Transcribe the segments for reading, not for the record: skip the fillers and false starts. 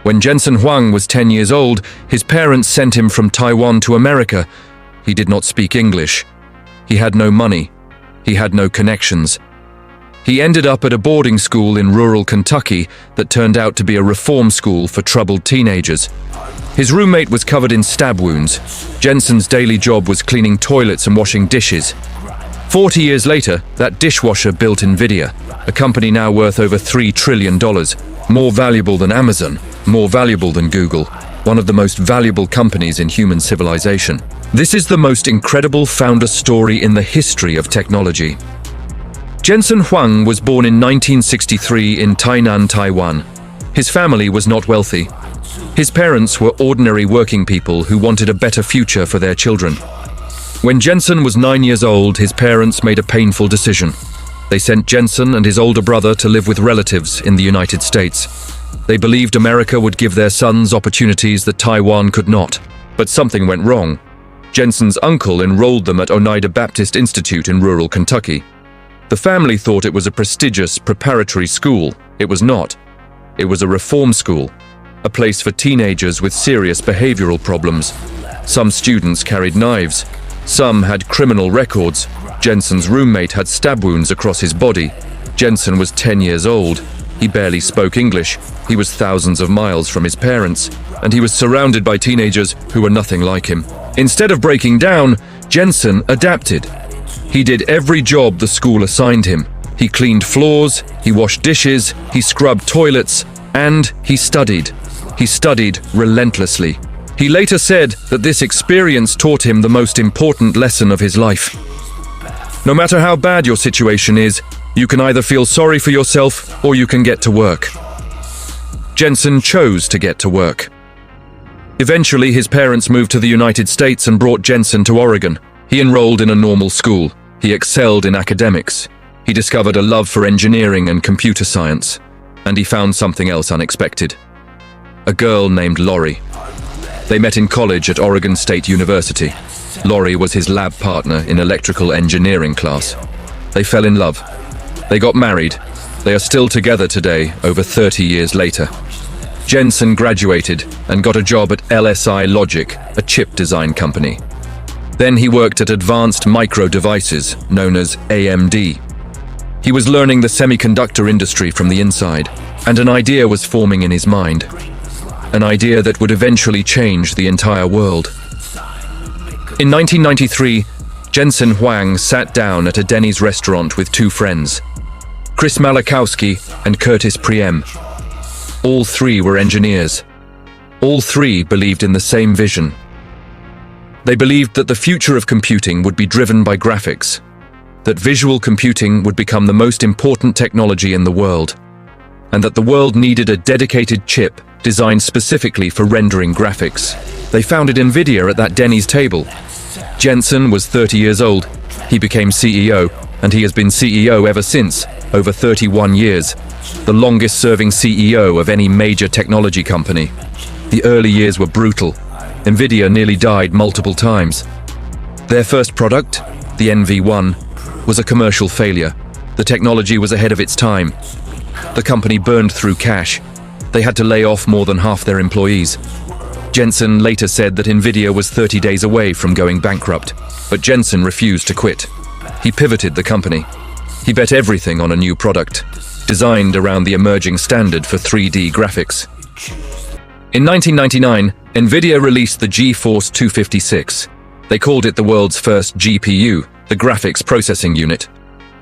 When Jensen Huang was 10 years old, his parents sent him from Taiwan to America. He did not speak English. He had no money. He had no connections. He ended up at a boarding school in rural Kentucky that turned out to be a reform school for troubled teenagers. His roommate was covered in stab wounds. Jensen's daily job was cleaning toilets and washing dishes. 40 years later, that dishwasher built Nvidia, a company now worth over $3 trillion, more valuable than Amazon, more valuable than Google, one of the most valuable companies in human civilization. This is the most incredible founder story in the history of technology. Jensen Huang was born in 1963 in Tainan, Taiwan. His family was not wealthy. His parents were ordinary working people who wanted a better future for their children. When Jensen was 9 years old, his parents made a painful decision. They sent Jensen and his older brother to live with relatives in the United States. They believed America would give their sons opportunities that Taiwan could not. But something went wrong. Jensen's uncle enrolled them at Oneida Baptist Institute in rural Kentucky. The family thought it was a prestigious preparatory school. It was not. It was a reform school, a place for teenagers with serious behavioral problems. Some students carried knives. Some had criminal records. Jensen's roommate had stab wounds across his body. Jensen was 10 years old. He barely spoke English. He was thousands of miles from his parents, and he was surrounded by teenagers who were nothing like him. Instead of breaking down, Jensen adapted. He did every job the school assigned him. He cleaned floors, he washed dishes, he scrubbed toilets, and he studied. He studied relentlessly. He later said that this experience taught him the most important lesson of his life. No matter how bad your situation is, you can either feel sorry for yourself or you can get to work. Jensen chose to get to work. Eventually, his parents moved to the United States and brought Jensen to Oregon. He enrolled in a normal school. He excelled in academics. He discovered a love for engineering and computer science. And he found something else unexpected. A girl named Lori. They met in college at Oregon State University. Lori was his lab partner in electrical engineering class. They fell in love. They got married. They are still together today, over 30 years later. Jensen graduated and got a job at LSI Logic, a chip design company. Then he worked at Advanced Micro Devices, known as AMD. He was learning the semiconductor industry from the inside, and an idea was forming in his mind. An idea that would eventually change the entire world. In 1993, Jensen Huang sat down at a Denny's restaurant with two friends, Chris Malachowski and Curtis Priem. All three were engineers. All three believed in the same vision. They believed that the future of computing would be driven by graphics, that visual computing would become the most important technology in the world, and that the world needed a dedicated chip designed specifically for rendering graphics. They founded Nvidia at that Denny's table. Jensen was 30 years old. He became CEO, and he has been CEO ever since, over 31 years, the longest-serving CEO of any major technology company. The early years were brutal. Nvidia nearly died multiple times. Their first product, the NV1, was a commercial failure. The technology was ahead of its time. The company burned through cash. They had to lay off more than half their employees. Jensen later said that Nvidia was 30 days away from going bankrupt, but Jensen refused to quit. He pivoted the company. He bet everything on a new product, designed around the emerging standard for 3D graphics. In 1999, Nvidia released the GeForce 256. They called it the world's first GPU, the graphics processing unit.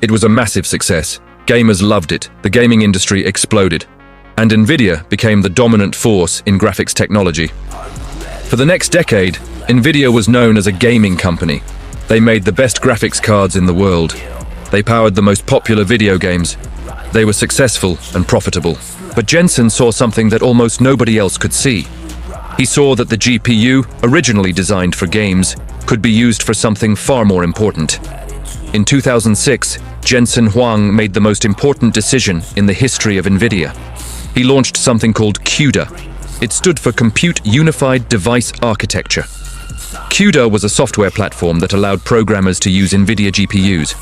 It was a massive success. Gamers loved it. The gaming industry exploded. And Nvidia became the dominant force in graphics technology. For the next decade, Nvidia was known as a gaming company. They made the best graphics cards in the world. They powered the most popular video games. They were successful and profitable. But Jensen saw something that almost nobody else could see. He saw that the GPU, originally designed for games, could be used for something far more important. In 2006, Jensen Huang made the most important decision in the history of Nvidia. He launched something called CUDA. It stood for Compute Unified Device Architecture. CUDA was a software platform that allowed programmers to use Nvidia GPUs,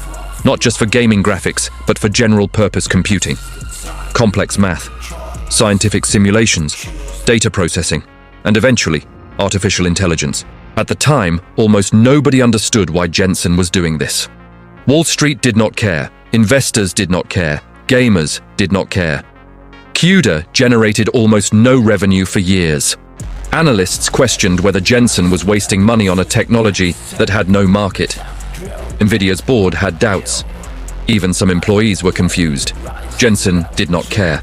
not just for gaming graphics, but for general-purpose computing. Complex math, scientific simulations, data processing, and eventually, artificial intelligence. At the time, almost nobody understood why Jensen was doing this. Wall Street did not care, investors did not care, gamers did not care. CUDA generated almost no revenue for years. Analysts questioned whether Jensen was wasting money on a technology that had no market. Nvidia's board had doubts. Even some employees were confused. Jensen did not care.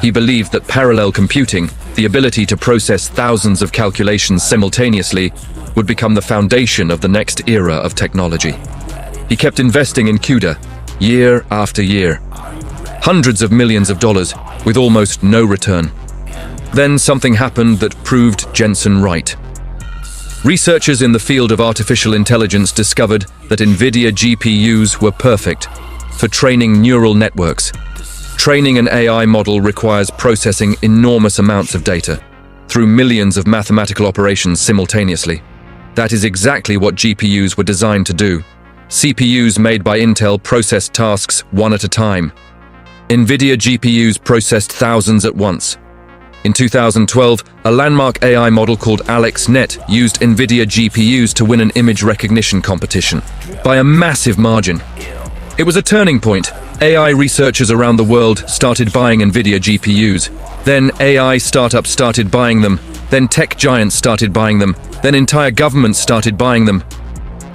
He believed that parallel computing, the ability to process thousands of calculations simultaneously, would become the foundation of the next era of technology. He kept investing in CUDA, year after year. Hundreds of millions of dollars, with almost no return. Then something happened that proved Jensen right. Researchers in the field of artificial intelligence discovered that Nvidia GPUs were perfect for training neural networks. Training an AI model requires processing enormous amounts of data through millions of mathematical operations simultaneously. That is exactly what GPUs were designed to do. CPUs made by Intel processed tasks one at a time. Nvidia GPUs processed thousands at once. In 2012, a landmark AI model called AlexNet used Nvidia GPUs to win an image recognition competition by a massive margin. It was a turning point. AI researchers around the world started buying Nvidia GPUs. Then AI startups started buying them. Then tech giants started buying them. Then entire governments started buying them.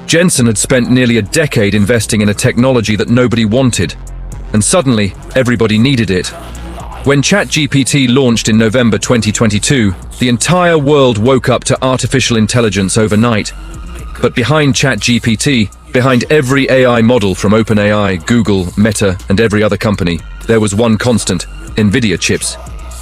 Jensen had spent nearly a decade investing in a technology that nobody wanted. And suddenly, everybody needed it. When ChatGPT launched in November 2022, the entire world woke up to artificial intelligence overnight. But behind ChatGPT, behind every AI model from OpenAI, Google, Meta, and every other company, there was one constant: Nvidia chips.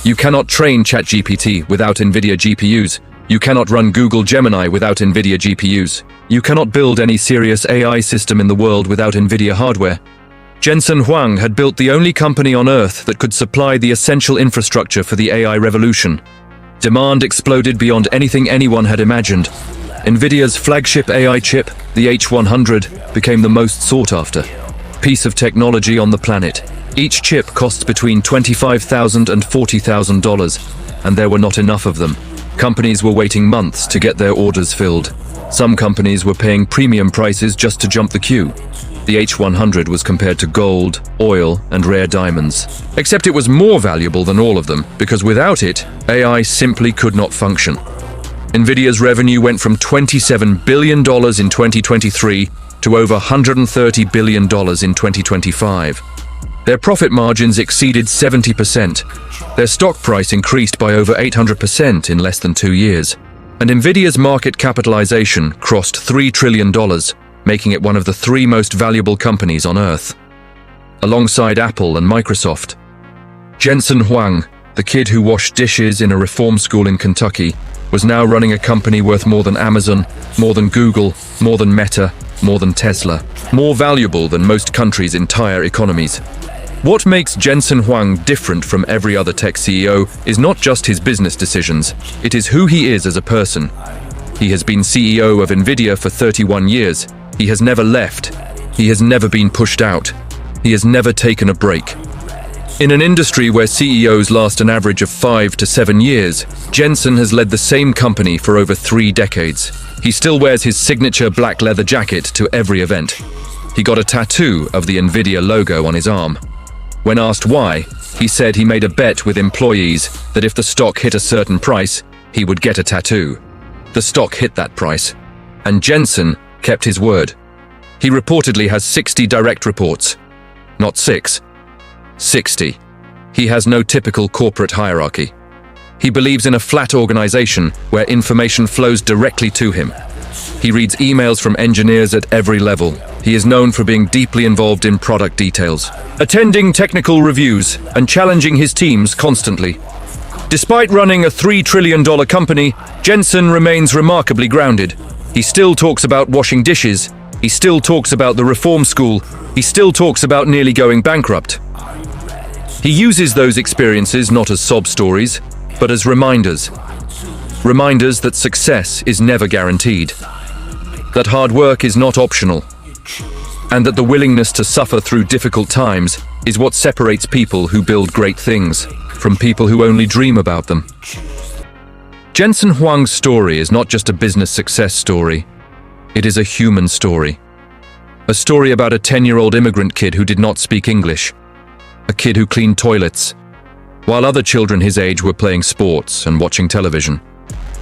You cannot train ChatGPT without Nvidia GPUs. You cannot run Google Gemini without Nvidia GPUs. You cannot build any serious AI system in the world without Nvidia hardware. Jensen Huang had built the only company on Earth that could supply the essential infrastructure for the AI revolution. Demand exploded beyond anything anyone had imagined. Nvidia's flagship AI chip, the H100, became the most sought-after piece of technology on the planet. Each chip costs between $25,000 and $40,000, and there were not enough of them. Companies were waiting months to get their orders filled. Some companies were paying premium prices just to jump the queue. The H100 was compared to gold, oil, and rare diamonds. Except it was more valuable than all of them, because without it, AI simply could not function. Nvidia's revenue went from $27 billion in 2023 to over $130 billion in 2025. Their profit margins exceeded 70%. Their stock price increased by over 800% in less than 2 years. And Nvidia's market capitalization crossed $3 trillion, making it one of the 3 most valuable companies on Earth. Alongside Apple and Microsoft. Jensen Huang, the kid who washed dishes in a reform school in Kentucky, was now running a company worth more than Amazon, more than Google, more than Meta, more than Tesla, more valuable than most countries' entire economies. What makes Jensen Huang different from every other tech CEO is not just his business decisions, it is who he is as a person. He has been CEO of Nvidia for 31 years. He has never left. He has never been pushed out. He has never taken a break. In an industry where CEOs last an average of 5 to 7 years, Jensen has led the same company for over 3 decades. He still wears his signature black leather jacket to every event. He got a tattoo of the Nvidia logo on his arm. When asked why, he said he made a bet with employees that if the stock hit a certain price, he would get a tattoo. The stock hit that price, and Jensen kept his word. He reportedly has 60 direct reports. Not 6, 60. He has no typical corporate hierarchy. He believes in a flat organization where information flows directly to him. He reads emails from engineers at every level. He is known for being deeply involved in product details, attending technical reviews, and challenging his teams constantly. Despite running a $3 trillion company, Jensen remains remarkably grounded. He still talks about washing dishes. He still talks about the reform school. He still talks about nearly going bankrupt. He uses those experiences not as sob stories, but as reminders. Reminders that success is never guaranteed, that hard work is not optional, and that the willingness to suffer through difficult times is what separates people who build great things. from people who only dream about them. Jensen Huang's story is not just a business success story. It is a human story. A story about a 10-year-old immigrant kid who did not speak English. A kid who cleaned toilets, while other children his age were playing sports and watching television.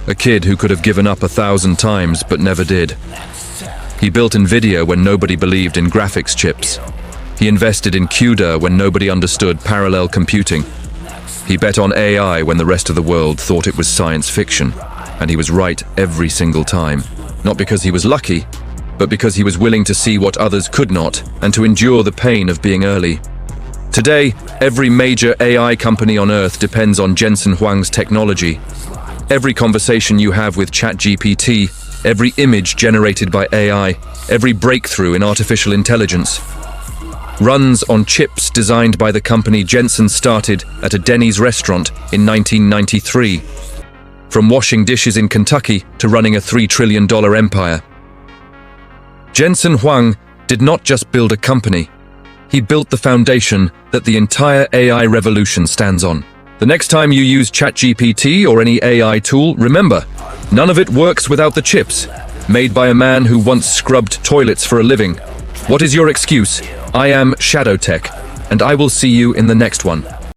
A kid who could have given up 1,000 times but never did. He built Nvidia when nobody believed in graphics chips. He invested in CUDA when nobody understood parallel computing. He bet on AI when the rest of the world thought it was science fiction, and he was right every single time. Not because he was lucky, but because he was willing to see what others could not and to endure the pain of being early. Today, every major AI company on Earth depends on Jensen Huang's technology. Every conversation you have with ChatGPT, every image generated by AI, every breakthrough in artificial intelligence runs on chips designed by the company Jensen started at a Denny's restaurant in 1993. From washing dishes in Kentucky to running a $3 trillion empire. Jensen Huang did not just build a company. He built the foundation that the entire AI revolution stands on. The next time you use ChatGPT or any AI tool, remember, none of it works without the chips, made by a man who once scrubbed toilets for a living. What is your excuse? I am Shadow Tech, and I will see you in the next one.